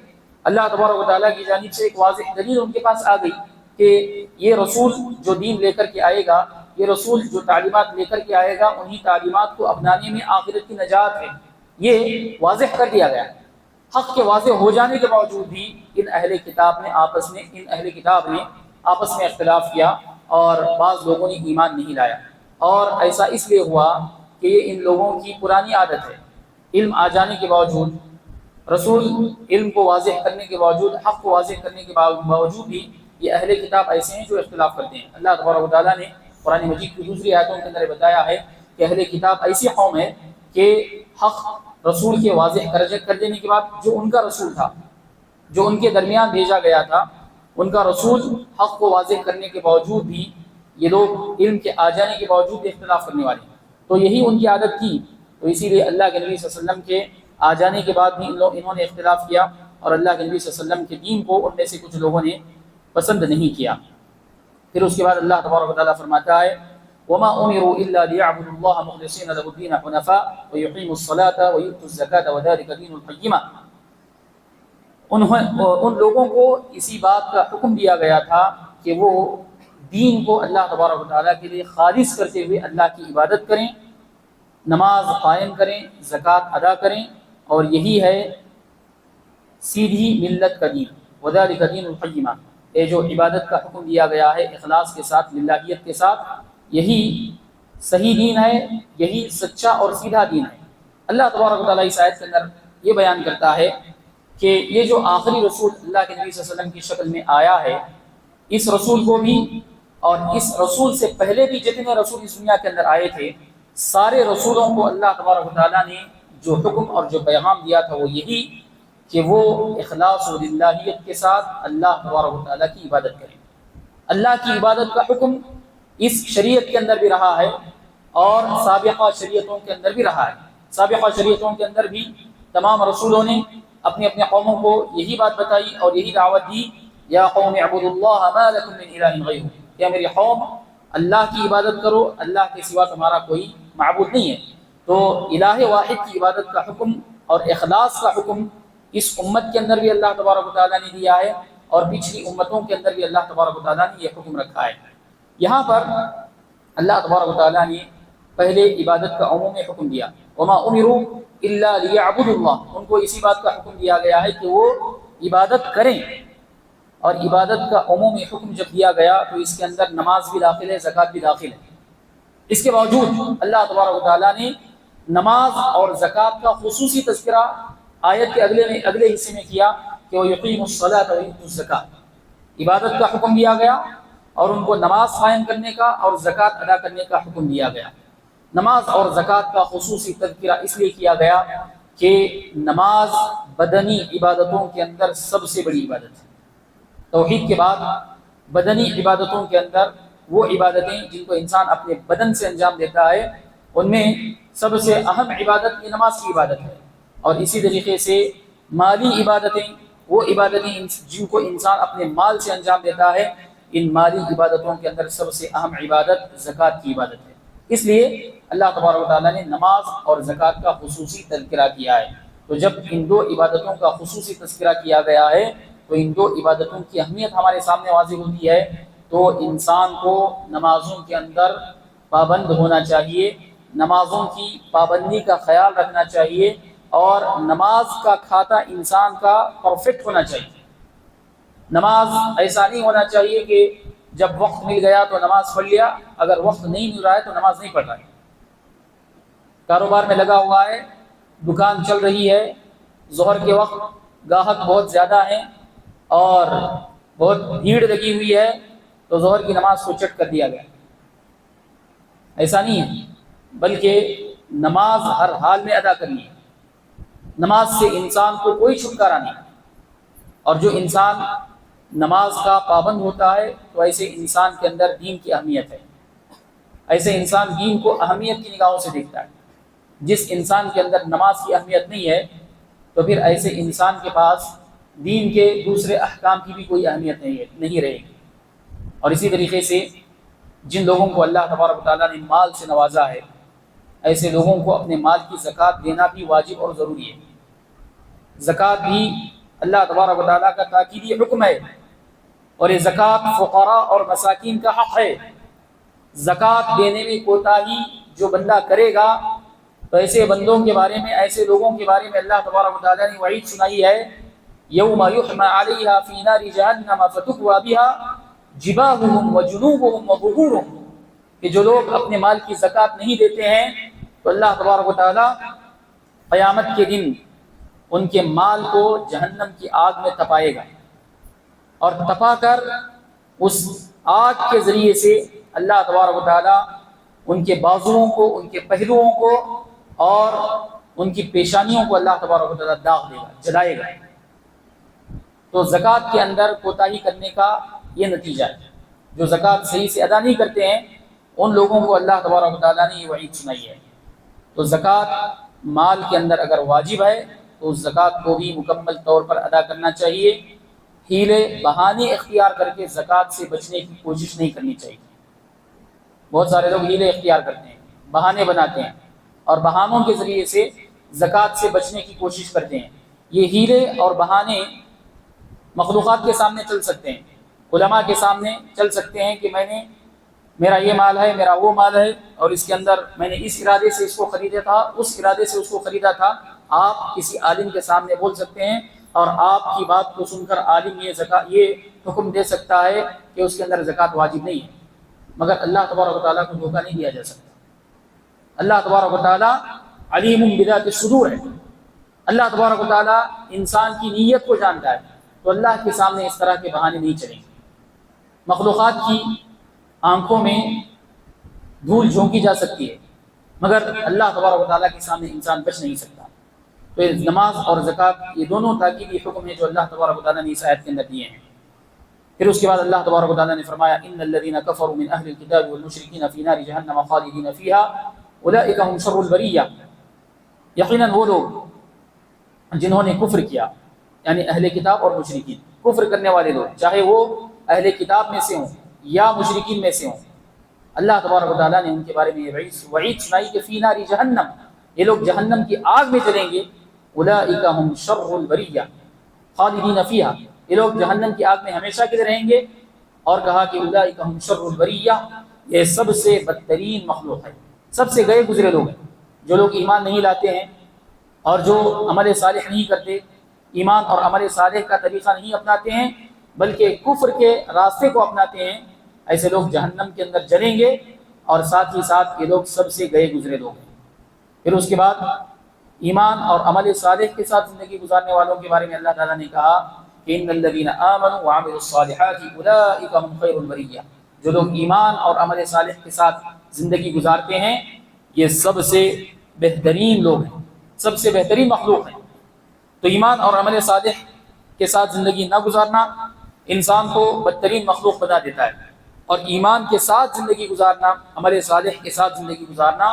اللہ تبارک و تعالیٰ کی جانب سے ایک واضح دلیل ان کے پاس آ گئی کہ یہ رسول جو دین لے کر کے آئے گا، یہ رسول جو تعلیمات لے کر کے آئے گا، انہی تعلیمات کو اپنانے میں آخرت کی نجات ہے، یہ واضح کر دیا گیا۔ حق کے واضح ہو جانے کے باوجود بھی ان اہل کتاب نے آپس میں اختلاف کیا اور بعض لوگوں نے ایمان نہیں لایا، اور ایسا اس لیے ہوا کہ یہ ان لوگوں کی پرانی عادت ہے، علم آ جانے کے باوجود، رسول علم کو واضح کرنے کے باوجود، حق کو واضح کرنے کے باوجود بھی یہ اہل کتاب ایسے ہیں جو اختلاف کرتے ہیں۔ اللہ تبارک و تعالیٰ نے قرآن مجید کی دوسری آیتوں کے اندر بتایا ہے کہ اہل کتاب ایسی قوم ہے کہ حق رسول کے واضح کر دینے کے بعد جو ان کا رسول تھا، جو ان کے درمیان بھیجا گیا تھا، ان کا رسول حق کو واضح کرنے کے باوجود بھی یہ لوگ علم کے آ جانے کے باوجود بھی اختلاف کرنے والے ہیں۔ تو یہی ان کی عادت تھی، تو اسی لیے اللہ کے نبی صلی اللہ علیہ وسلم کے آ جانے کے بعد بھی انہوں نے اختلاف کیا، اور اللہ کے نبی صلی اللہ علیہ وسلم کے دین کو ان میں سے کچھ لوگوں نے پسند نہیں کیا۔ پھر اس کے بعد اللہ تبارک و تعالیٰ فرماتا ہے وَمَا أُمِرُوا إِلَّا لِيَعْبُدُوا اللَّهَ مُخْلِصِينَ لَهُ الدِّينَ حُنَفَاءَ وَيُقِيمُوا الصَّلَاةَ وَيُؤْتُوا الزَّكَاةَ وَذَلِكَ دِينُ الْقَيِّمَةِ۔ ان لوگوں کو اسی بات کا حکم دیا گیا تھا کہ وہ دین کو اللہ تبارک و تعالیٰ کے لیے خالص کرتے ہوئے اللہ کی عبادت کریں، نماز قائم کریں، زکوٰۃ ادا کریں، اور یہی ہے سیدھی ملت کا دین، وَذَلِكَ دِينُ الْقَيِّمَةِ۔ یہ جو عبادت کا حکم دیا گیا ہے اخلاص کے ساتھ، للہیت کے ساتھ، یہی صحیح دین ہے، یہی سچا اور سیدھا دین ہے۔ اللہ تبارک و تعالیٰ اس آیت کے اندر یہ بیان کرتا ہے کہ یہ جو آخری رسول اللہ کے نبی صلی اللہ علیہ وسلم کی شکل میں آیا ہے، اس رسول کو بھی اور اس رسول سے پہلے بھی جتنے رسول اس دنیا کے اندر آئے تھے، سارے رسولوں کو اللہ تبارک و تعالیٰ نے جو حکم اور جو پیغام دیا تھا وہ یہی کہ وہ اخلاص و للہیت کے ساتھ اللہ تبارک و تعالیٰ کی عبادت کریں۔ اللہ کی عبادت کا حکم اس شریعت کے اندر بھی رہا ہے اور سابقہ شریعتوں کے اندر بھی رہا ہے۔ سابقہ شریعتوں کے اندر بھی تمام رسولوں نے اپنے اپنے قوموں کو یہی بات بتائی اور یہی دعوت دی، یا قوم اعبدوا اللہ ما لکم من الہ غیرہ، کہ میری قوم اللہ کی عبادت کرو، اللہ کے سوا تمہارا کوئی معبود نہیں ہے۔ تو الہ واحد کی عبادت کا حکم اور اخلاص کا حکم اس امت کے اندر بھی اللہ تبارک و تعالیٰ نے دیا ہے، اور پچھلی امتوں کے اندر بھی اللہ تبارک و تعالیٰ نے یہ حکم رکھا ہے۔ یہاں پر اللہ تبارک و تعالیٰ نے پہلے عبادت کا عمومی حکم دیا، وما امروا الا لیعبدوا اللہ، ان کو اسی بات کا حکم دیا گیا ہے کہ وہ عبادت کریں، اور عبادت کا عمومی حکم جب دیا گیا تو اس کے اندر نماز بھی داخل ہے، زکوٰۃ بھی داخل ہے۔ اس کے باوجود اللہ تبارک و تعالیٰ نے نماز اور زکوٰۃ کا خصوصی تذکرہ آیت کے اگلے حصے میں کیا کہ وہ یقیم الصلاۃ ویؤتوا الزکاۃ، عبادت کا حکم دیا گیا اور ان کو نماز قائم کرنے کا اور زکوٰۃ ادا کرنے کا حکم دیا گیا۔ نماز اور زکوٰۃ کا خصوصی تذکرہ اس لیے کیا گیا کہ نماز بدنی عبادتوں کے اندر سب سے بڑی عبادت ہے۔ توحید کے بعد بدنی عبادتوں کے اندر وہ عبادتیں جن کو انسان اپنے بدن سے انجام دیتا ہے، ان میں سب سے اہم عبادت یہ نماز کی عبادت ہے، اور اسی طریقے سے مالی عبادتیں، وہ عبادتیں جن کو انسان اپنے مال سے انجام دیتا ہے، ان مالی عبادتوں کے اندر سب سے اہم عبادت زکوٰۃ کی عبادت ہے۔ اس لیے اللہ تبارک و تعالیٰ نے نماز اور زکوٰۃ کا خصوصی تذکرہ کیا ہے۔ تو جب ان دو عبادتوں کا خصوصی تذکرہ کیا گیا ہے تو ان دو عبادتوں کی اہمیت ہمارے سامنے واضح ہوتی ہے۔ تو انسان کو نمازوں کے اندر پابند ہونا چاہیے، نمازوں کی پابندی کا خیال رکھنا چاہیے، اور نماز کا کھاتا انسان کا پرفیکٹ ہونا چاہیے۔ نماز ایسا نہیں ہونا چاہیے کہ جب وقت مل گیا تو نماز پڑھ لیا، اگر وقت نہیں مل رہا ہے تو نماز نہیں پڑھ رہا ہے۔ کاروبار میں لگا ہوا ہے، دکان چل رہی ہے، ظہر کے وقت گاہک بہت زیادہ ہیں اور بہت بھیڑ لگی ہوئی ہے، تو ظہر کی نماز کو چٹ کر دیا گیا۔ ایسا نہیں ہے، بلکہ نماز ہر حال میں ادا کرنی ہے۔ نماز سے انسان کو کوئی چھٹکارا نہیں، اور جو انسان نماز کا پابند ہوتا ہے تو ایسے انسان کے اندر دین کی اہمیت ہے، ایسے انسان دین کو اہمیت کی نگاہوں سے دیکھتا ہے۔ جس انسان کے اندر نماز کی اہمیت نہیں ہے تو پھر ایسے انسان کے پاس دین کے دوسرے احکام کی بھی کوئی اہمیت نہیں رہے گی۔ اور اسی طریقے سے جن لوگوں کو اللہ تبارک و تعالیٰ نے مال سے نوازا ہے، ایسے لوگوں کو اپنے مال کی زکوٰۃ دینا بھی واجب اور ضروری ہے۔ زکوٰۃ بھی اللہ تبارک و تعالیٰ کا تاکیدی حکم ہے، اور یہ زکوٰۃ فقراء اور مساکین کا حق ہے۔ زکوٰۃ دینے میں کوتاہی جو بندہ کرے گا تو ایسے بندوں کے بارے میں، ایسے لوگوں کے بارے میں اللہ تبارک و تعالیٰ نے وعید سنائی ہے، یوم یحمى علیہا فی نار جہنم فتکوی بہا جباہہم وجنوبہم وظہورہم، کہ جو لوگ اپنے مال کی زکوٰۃ نہیں دیتے ہیں تو اللہ تبارک و تعالیٰ قیامت کے دن ان کے مال کو جہنم کی آگ میں تپائے گا، اور تپا کر اس آگ کے ذریعے سے اللہ تبارک و تعالیٰ ان کے بازوؤں کو، ان کے پہلوؤں کو اور ان کی پیشانیوں کو اللہ تبارک و تعالیٰ داغ دے گا، جلائے گا۔ تو زکوٰۃ کے اندر کوتاہی کرنے کا یہ نتیجہ ہے۔ جو زکوٰۃ صحیح سے ادا نہیں کرتے ہیں ان لوگوں کو اللہ تبارک و تعالیٰ نے یہ وعید سنائی ہے۔ تو زکوٰۃ مال کے اندر اگر واجب ہے تو اس زکوٰۃ کو بھی مکمل طور پر ادا کرنا چاہیے۔ ہیلے بہانے اختیار کر کے زکوٰۃ سے بچنے کی کوشش نہیں کرنی چاہیے۔ بہت سارے لوگ ہیلے اختیار کرتے ہیں، بہانے بناتے ہیں اور بہانوں کے ذریعے سے زکوٰۃ سے بچنے کی کوشش کرتے ہیں۔ یہ ہیلے اور بہانے مخلوقات کے سامنے چل سکتے ہیں، علماء کے سامنے چل سکتے ہیں کہ میرا یہ مال ہے، میرا وہ مال ہے، اور اس کے اندر میں نے اس ارادے سے اس کو خریدا تھا، اس ارادے سے اس کو خریدا تھا۔ آپ کسی عالم کے سامنے بول سکتے ہیں اور آپ کی بات کو سن کر عالم یہ حکم دے سکتا ہے کہ اس کے اندر زکوٰۃ واجب نہیں ہے، مگر اللہ تبارک و تعالیٰ کو دھوکہ نہیں دیا جا سکتا۔ اللہ تبارک و تعالیٰ علیم بذات الصدور ہے، اللہ تبارک و تعالیٰ انسان کی نیت کو جانتا ہے، تو اللہ کے سامنے اس طرح کے بہانے نہیں چلیں گے۔ مخلوقات کی آنکھوں میں دھول جھونکی جا سکتی ہے مگر اللہ تبارک و تعالیٰ کے سامنے انسان بچ نہیں سکتا۔ تو نماز اور زکوٰۃ یہ دونوں تاکیدی حکم ہیں جو اللہ تبارک و تعالیٰ نے اس آیت کے اندر دیے ہیں۔ پھر اس کے بعد اللہ تبارک و تعالیٰ نے فرمایا ان الذين كفروا من اهل الكتاب والمشركين في نار جهنم خالدين فيها اولئك هم شر البرية، یقیناً وہ لوگ جنہوں نے کفر کیا، یعنی اہل کتاب اور مشرکین، کفر کرنے والے لوگ، چاہے وہ اہل کتاب میں سے ہوں یا مشرکین میں سے ہوں، اللہ تبارک و تعالیٰ نے ان کے بارے میں یہ وعید سنائی کہ فی نار جہنم، یہ لوگ جہنم کی آگ میں جلیں گے۔ اولئک هم شر البریہ خالدین فیہا، یہ لوگ جہنم کی آگ میں ہمیشہ کے لیے رہیں گے، اور کہا کہ اولئک هم شر البریہ، یہ سب سے بدترین مخلوق ہے، سب سے گئے گزرے لوگ ہیں۔ جو لوگ ایمان نہیں لاتے ہیں اور جو عمل صالح نہیں کرتے، ایمان اور عمل صالح کا طریقہ نہیں اپناتے ہیں بلکہ کفر کے راستے کو اپناتے ہیں، ایسے لوگ جہنم کے اندر جلیں گے، اور ساتھ ہی ساتھ یہ لوگ سب سے گئے گزرے لوگ ہیں۔ پھر اس کے بعد ایمان اور عمل صالح کے ساتھ زندگی گزارنے والوں کے بارے میں اللہ تعالیٰ نے کہا کہ ان الذین آمنوا وعملوا الصالحات اولئک هم خیر البریہ، جو لوگ ایمان اور عمل صالح کے ساتھ زندگی گزارتے ہیں یہ سب سے بہترین لوگ ہیں، سب سے بہترین مخلوق ہیں۔ تو ایمان اور عمل صالح کے ساتھ زندگی نہ گزارنا انسان کو بدترین مخلوق بنا دیتا ہے، اور ایمان کے ساتھ زندگی گزارنا، عمل صالح کے ساتھ زندگی گزارنا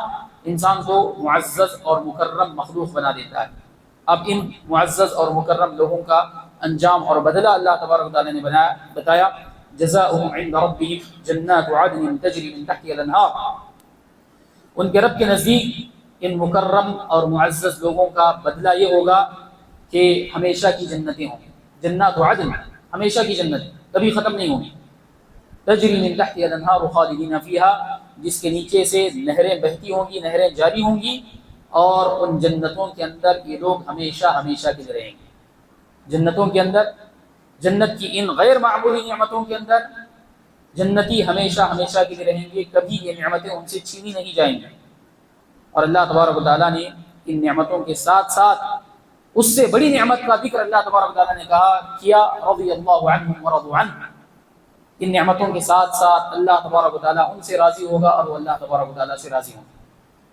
انسان کو معزز اور مکرم مخلوق بنا دیتا ہے۔ اب ان معزز اور مکرم لوگوں کا انجام اور بدلہ اللہ تبارک و تعالیٰ نے بتایا، جزاؤہم عند ربہم جنات عدن تجری من تحتها الانہار، ان کے رب کے نزدیک ان مکرم اور معزز لوگوں کا بدلہ یہ ہوگا کہ ہمیشہ کی جنتیں ہوں گی، جنات عدن، ہمیشہ کی جنت، کبھی ختم نہیں ہوگی، تجری من تحتها الانہار خالدین فیہا، جس کے نیچے سے نہریں بہتی ہوں گی، نہریں جاری ہوں گی، اور ان جنتوں کے اندر یہ لوگ ہمیشہ ہمیشہ کے لیے رہیں گے۔ جنتوں کے اندر، جنت کی ان غیر معمولی نعمتوں کے اندر جنتی ہمیشہ ہمیشہ کے لیے رہیں گے، کبھی یہ نعمتیں ان سے چھینی نہیں جائیں گی۔ اور اللہ تبارک و تعالیٰ نے ان نعمتوں کے ساتھ ساتھ اس سے بڑی نعمت کا ذکر اللہ تبارک و تعالیٰ نے کیا رضی اللہ عنہم ورضوا عنہ، ان نعمتوں کے ساتھ ساتھ اللہ تبارک و تعالیٰ ان سے راضی ہوگا اور وہ اللہ تبارک و تعالیٰ سے راضی ہوں گے۔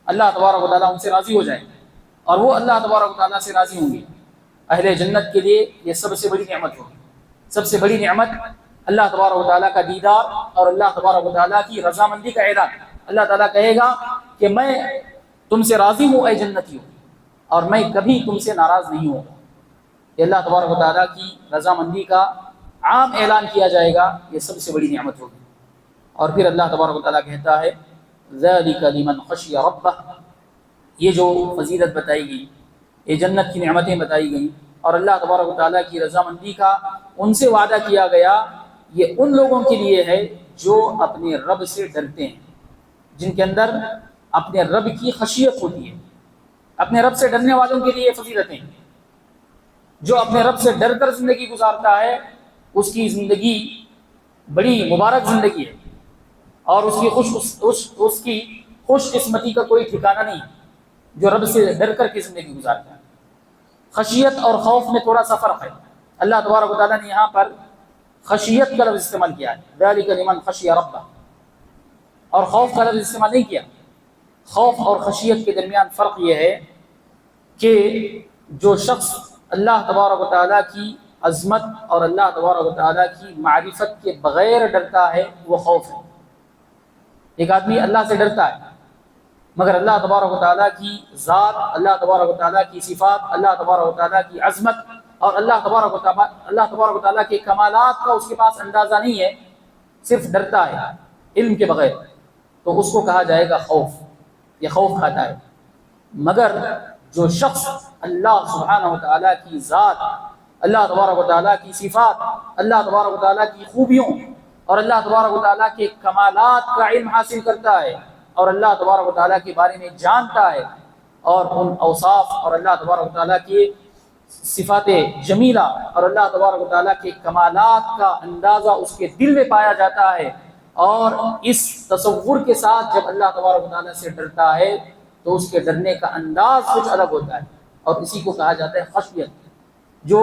اللہ تبارک و تعالیٰ ان سے راضی ہو جائیں اور وہ اللہ تبارک و تعالیٰ سے راضی ہوں گے۔ اہل جنت کے لیے یہ سب سے بڑی نعمت ہوگی، سب سے بڑی نعمت اللہ تبارک و تعالیٰ کا دیدار اور اللہ تبارک و تعالیٰ کی رضامندی کا اعلان۔ اللہ تعالیٰ کہے گا کہ میں تم سے راضی ہوں اے جنتیوں، اور میں کبھی تم سے ناراض نہیں ہوں۔ یہ اللہ تبارک و تعالیٰ کی رضامندی کا عام اعلان کیا جائے گا، یہ سب سے بڑی نعمت ہوگی۔ اور پھر اللہ تبارک و تعالیٰ کہتا ہے ذَلِكَ لِمَنْ خَشِيَ رَبَّهُ، یہ جو فضیلت بتائی گئی، یہ جنت کی نعمتیں بتائی گئیں، اور اللہ تبارک و تعالیٰ کی رضامندی کا ان سے وعدہ کیا گیا، یہ ان لوگوں کے لیے ہے جو اپنے رب سے ڈرتے ہیں، جن کے اندر اپنے رب کی خشیت ہوتی ہے۔ اپنے رب سے ڈرنے والوں کے لیے فضیلتیں، جو اپنے رب سے ڈر کر زندگی گزارتا ہے اس کی زندگی بڑی مبارک زندگی ہے، اور اس کی خوش قسمتی کا کوئی ٹھکانہ نہیں، جو رب سے ڈر کر کے زندگی گزارتا ہے۔ خشیت اور خوف میں تھوڑا سا فرق ہے۔ اللہ تبارک و تعالیٰ نے یہاں پر خشیت کا لفظ استعمال کیا ہے، ذالک لمن خشی ربہ، اور خوف کا لفظ استعمال نہیں کیا۔ خوف اور خشیت کے درمیان فرق یہ ہے کہ جو شخص اللہ تبارک و تعالیٰ کی عظمت اور اللہ تبارک و تعالیٰ کی معرفت کے بغیر ڈرتا ہے وہ خوف ہے۔ ایک آدمی اللہ سے ڈرتا ہے مگر اللہ تبارک و تعالیٰ کی ذات، اللہ تبارک و تعالیٰ کی صفات، اللہ تبارک و تعالیٰ کی عظمت اور اللہ تبارک و تعالیٰ کے کمالات کا اس کے پاس اندازہ نہیں ہے، صرف ڈرتا ہے علم کے بغیر، تو اس کو کہا جائے گا خوف، یہ خوف کھاتا ہے۔ مگر جو شخص اللہ سبحانہ و تعالیٰ کی ذات، اللہ تبارک و تعالیٰ کی صفات، اللہ تبارک و تعالیٰ کی خوبیوں اور اللہ تبارک و تعالیٰ کے کمالات کا علم حاصل کرتا ہے اور اللہ تبارک و تعالیٰ کے بارے میں جانتا ہے، اور ان اوصاف اور اللہ تبارک و تعالیٰ کی صفات جمیلہ اور اللہ تبارک و تعالیٰ کے کمالات کا اندازہ اس کے دل میں پایا جاتا ہے، اور اس تصور کے ساتھ جب اللہ تبارک و تعالیٰ سے ڈرتا ہے تو اس کے ڈرنے کا انداز کچھ الگ ہوتا ہے، اور اسی کو کہا جاتا ہے خشیت۔ جو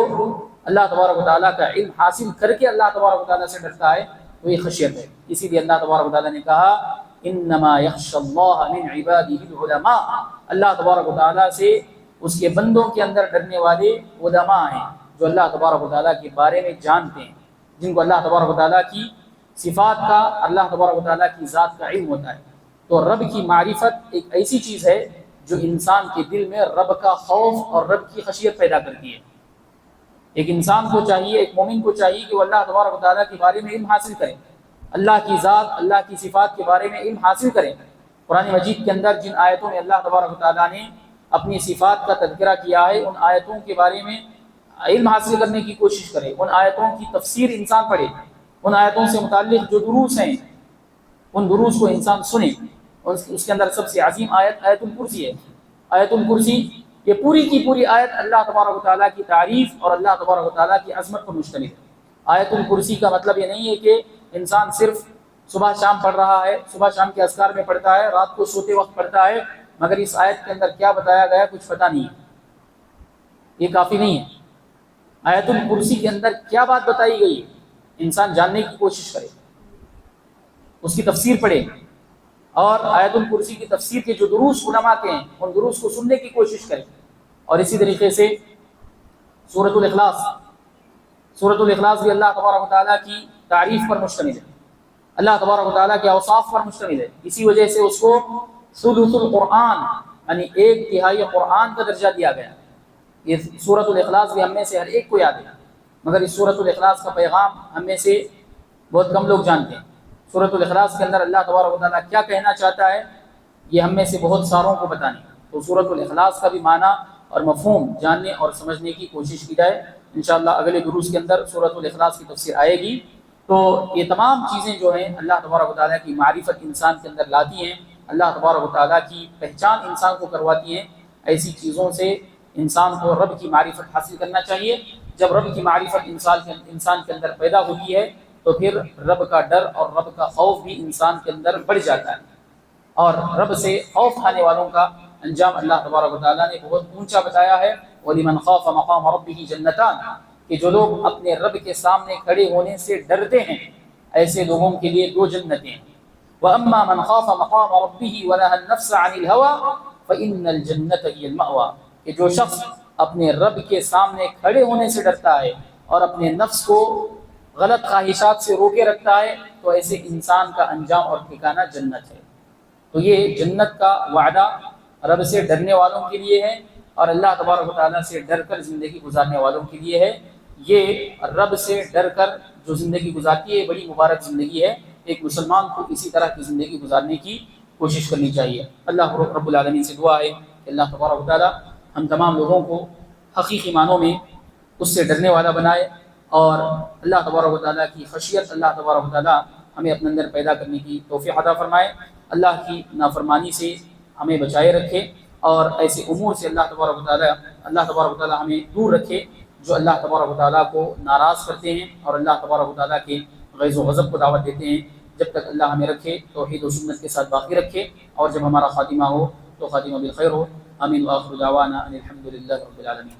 اللہ تبارک و تعالیٰ کا علم حاصل کر کے اللہ تبارک و تعالیٰ سے ڈرتا ہے وہ یہ خشیت ہے۔ اسی لیے اللہ تبارک و تعالیٰ نے کہا انما یخشی اللہ من عبادہ العلماء، اللہ تبارک و تعالیٰ سے اس کے بندوں کے اندر ڈرنے والے علماء ہیں، جو اللہ تبارک و تعالیٰ کے بارے میں جانتے ہیں، جن کو اللہ تبارک و تعالیٰ کی صفات کا، اللہ تبارک و تعالیٰ کی ذات کا علم ہوتا ہے۔ تو رب کی معرفت ایک ایسی چیز ہے جو انسان کے دل میں رب کا خوف اور رب کی خشیت پیدا کرتی ہے۔ ایک انسان کو چاہیے، ایک مومن کو چاہیے کہ وہ اللہ تبارک و تعالیٰ کے بارے میں علم حاصل کرے، اللہ کی ذات، اللہ کی صفات کے بارے میں علم حاصل کریں۔ قرآن مجید کے اندر جن آیتوں میں اللہ تبارک و تعالیٰ نے اپنی صفات کا تذکرہ کیا ہے، ان آیتوں کے بارے میں علم حاصل کرنے کی کوشش کرے، ان آیتوں کی تفسیر انسان پڑھے، ان آیتوں سے متعلق جو دروس ہیں ان دروس کو انسان سنے۔ اس کے اندر سب سے عظیم آیت آیت الکرسی ہے۔ آیت الکرسی یہ پوری کی پوری آیت اللہ تبارک و تعالیٰ کی تعریف اور اللہ تبارک و تعالیٰ کی عظمت پر مشتمل ہے۔ آیت الکرسی کا مطلب یہ نہیں ہے کہ انسان صرف صبح شام پڑھ رہا ہے، صبح شام کے اذکار میں پڑھتا ہے، رات کو سوتے وقت پڑھتا ہے، مگر اس آیت کے اندر کیا بتایا گیا کچھ پتہ نہیں ہے، یہ کافی نہیں ہے۔ آیت الکرسی کے اندر کیا بات بتائی گئی انسان جاننے کی کوشش کرے، اس کی تفسیر پڑھے، اور آیت الکرسی کی تفسیر کے جو دروس علماء کے ہیں ان دروس کو سننے کی کوشش کرے۔ اور اسی طریقے سے سورۃ الاخلاص بھی اللہ تبارک و تعالیٰ کی تعریف پر مشتمل ہے، اللہ تبارک و تعالیٰ کے اوصاف پر مشتمل ہے، اسی وجہ سے اس کو ثلث القرآن یعنی 1/3 قرآن کا درجہ دیا گیا۔ یہ سورۃ الاخلاص بھی ہم میں سے ہر ایک کو یاد ہے، مگر اس سورۃ الاخلاص کا پیغام ہم میں سے بہت کم لوگ جانتے ہیں۔ سورۃ الاخلاص کے اندر اللہ تبارک و تعالیٰ کیا کہنا چاہتا ہے یہ ہم میں سے بہت ساروں کو پتہ نہیں، تو سورۃ الاخلاص کا بھی معنی اور مفہوم جاننے اور سمجھنے کی کوشش کی جائے۔ انشاءاللہ اگلے دروس کے اندر سورۃ الاخلاص کی تفسیر آئے گی۔ تو یہ تمام چیزیں جو ہیں اللہ تبارک و تعالیٰ کی معرفت انسان کے اندر لاتی ہیں، اللہ تبارک و تعالیٰ کی پہچان انسان کو کرواتی ہیں۔ ایسی چیزوں سے انسان کو رب کی معرفت حاصل کرنا چاہیے۔ جب رب کی معرفت انسان کے اندر پیدا ہوتی ہے تو پھر رب کا ڈر اور رب کا خوف بھی انسان کے اندر بڑھ جاتا ہے، اور رب سے خوف کھانے والوں کا انجام اللہ تبارک و تعالیٰ نے بہت اونچا بتایا ہے۔ وَلِمَنْ خَافَ مَقَامَ رَبِّهِ جَنَّتَانِ، کہ جو لوگ اپنے رب کے سامنے کھڑے ہونے سے ڈرتے ہیں ایسے لوگوں کے لیے 2 جنتیں ہیں۔ وَأَمَّا مَنْ خَافَ مَقَامَ رَبِّهِ وَنَهَى النَّفْسَ عَنِ الْهَوَىٰ فَإِنَّ الْجَنَّةَ هِيَ الْمَأْوَىٰ، کہ جو شخص اپنے رب کے سامنے کھڑے ہونے سے ڈرتا ہے اور اپنے نفس کو غلط خواہشات سے روکے رکھتا ہے تو ایسے انسان کا انجام اور ٹھکانہ جنت ہے۔ تو یہ جنت کا وعدہ رب سے ڈرنے والوں کے لیے ہے، اور اللہ تبارک و تعالیٰ سے ڈر کر زندگی گزارنے والوں کے لیے ہے۔ یہ رب سے ڈر کر جو زندگی گزارتی ہے بڑی مبارک زندگی ہے۔ ایک مسلمان کو اسی طرح کی زندگی گزارنے کی کوشش کرنی چاہیے۔ اللہ رب العالمین سے دعا ہے کہ اللہ تبارک و تعالیٰ ہم تمام لوگوں کو حقیقی معنوں میں اس سے ڈرنے والا بنائے، اور اللہ تبارک و تعالیٰ کی خشیت اللہ تبارک و تعالیٰ ہمیں اپنے اندر پیدا کرنے کی توفیق عطا فرمائے، اللہ کی نافرمانی سے ہمیں بچائے رکھے، اور ایسے امور سے اللہ تبارک و تعالیٰ ہمیں دور رکھے جو اللہ تبارک و تعالیٰ کو ناراض کرتے ہیں اور اللہ تبارک و تعالیٰ کے غیظ و غضب کو دعوت دیتے ہیں۔ جب تک اللہ ہمیں رکھے توحید و سنت کے ساتھ باقی رکھے، اور جب ہمارا خاتمہ ہو تو خاتمہ بالخیر ہو۔ آمین وآخر دعوانا ان الحمد للہ رب العالمین۔